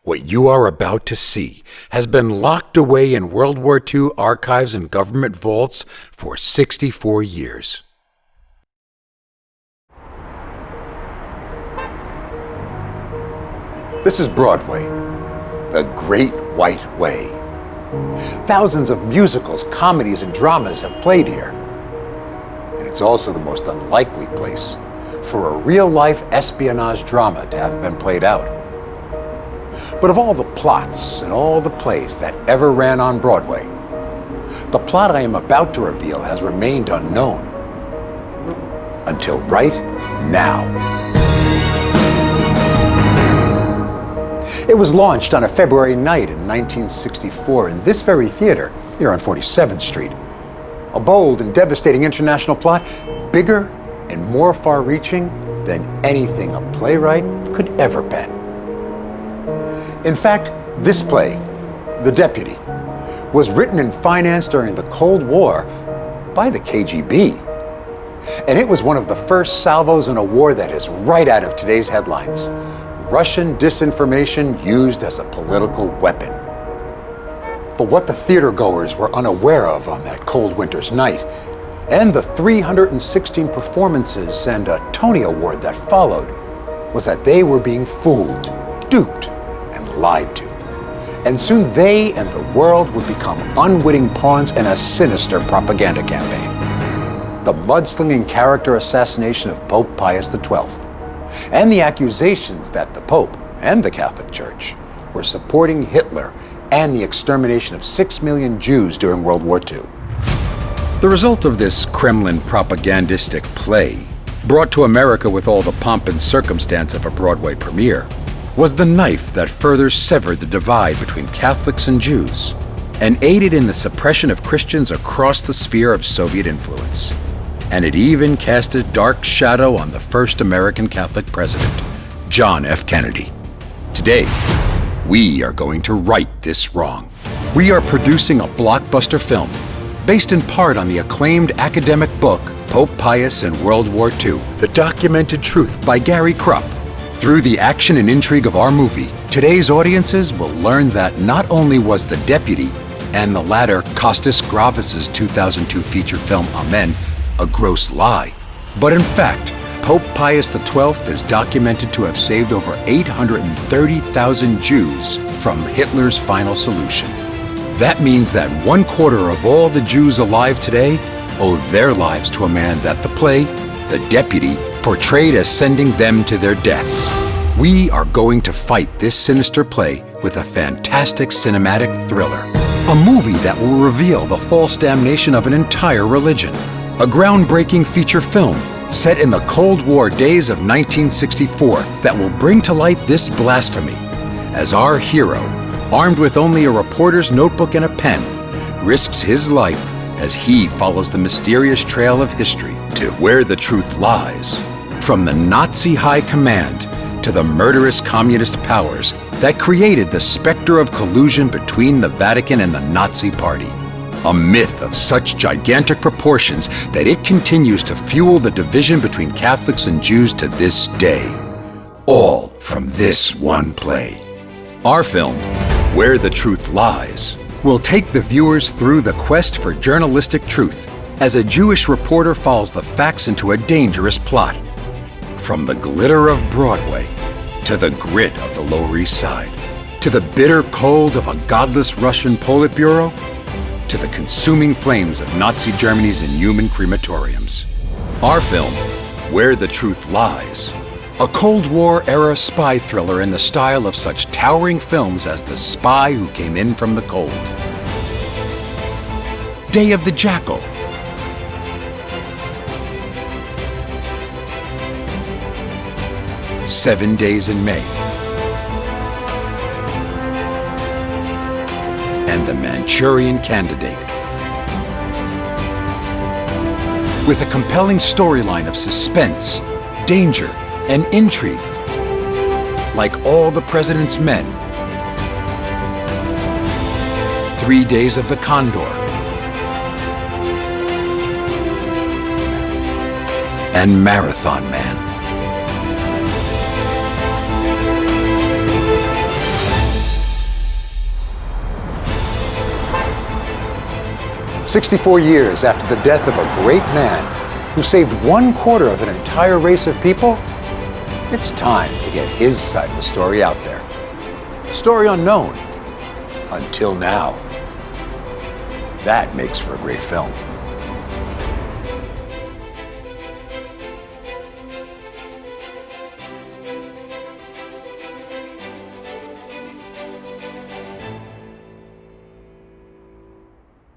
What you are about to see has been locked away in World War II archives and government vaults for 64 years. This is Broadway, the Great White Way. Thousands of musicals, comedies, and dramas have played here. And it's also the most unlikely place for a real-life espionage drama to have been played out. But of all the plots and all the plays that ever ran on Broadway, the plot I am about to reveal has remained unknown until right now. It was launched on a February night in 1964 in this very theater here on 47th Street. A bold and devastating international plot, bigger and more far-reaching than anything a playwright could ever pen. In fact, this play, The Deputy, was written and financed during the Cold War by the KGB. And it was one of the first salvos in a war that is right out of today's headlines. Russian disinformation used as a political weapon. But what the theatergoers were unaware of on that cold winter's night, and the 316 performances and a Tony Award that followed, was that they were being fooled, duped, and lied to. And soon they and the world would become unwitting pawns in a sinister propaganda campaign. The mudslinging character assassination of Pope Pius XII, and the accusations that the Pope and the Catholic Church were supporting Hitler and the extermination of 6 million Jews during World War II. The result of this Kremlin propagandistic play, brought to America with all the pomp and circumstance of a Broadway premiere, was the knife that further severed the divide between Catholics and Jews, and aided in the suppression of Christians across the sphere of Soviet influence. And it even cast a dark shadow on the first American Catholic president, John F. Kennedy. Today, we are going to right this wrong. We are producing a blockbuster film based in part on the acclaimed academic book, Pope Pius and World War II, The Documented Truth by Gary Krupp. Through the action and intrigue of our movie, today's audiences will learn that not only was The Deputy and the latter Costas Gravis' 2002 feature film Amen a gross lie, but in fact, Pope Pius XII is documented to have saved over 830,000 Jews from Hitler's final solution. That means that 1/4 of all the Jews alive today owe their lives to a man that the play, The Deputy, portrayed as sending them to their deaths. We are going to fight this sinister play with a fantastic cinematic thriller. A movie that will reveal the false damnation of an entire religion. A groundbreaking feature film set in the Cold War days of 1964 that will bring to light this blasphemy as our hero, armed with only a reporter's notebook and a pen, risks his life as he follows the mysterious trail of history to where the truth lies. From the Nazi high command to the murderous communist powers that created the specter of collusion between the Vatican and the Nazi Party. A myth of such gigantic proportions that it continues to fuel the division between Catholics and Jews to this day. All from this one play. Our film, Where the Truth Lies, will take the viewers through the quest for journalistic truth as a Jewish reporter follows the facts into a dangerous plot. From the glitter of Broadway, to the grit of the Lower East Side, to the bitter cold of a godless Russian Politburo, to the consuming flames of Nazi Germany's inhuman crematoriums. Our film, Where the Truth Lies, a Cold War-era spy thriller in the style of such towering films as The Spy Who Came In From the Cold, Day of the Jackal, Seven Days in May, and The Manchurian Candidate. With a compelling storyline of suspense, danger, and intrigue, like All the President's Men, 3 Days of the Condor, and Marathon Man. 64 years after the death of a great man who saved 1/4 of an entire race of people, it's time to get his side of the story out there. A story unknown until now. That makes for a great film.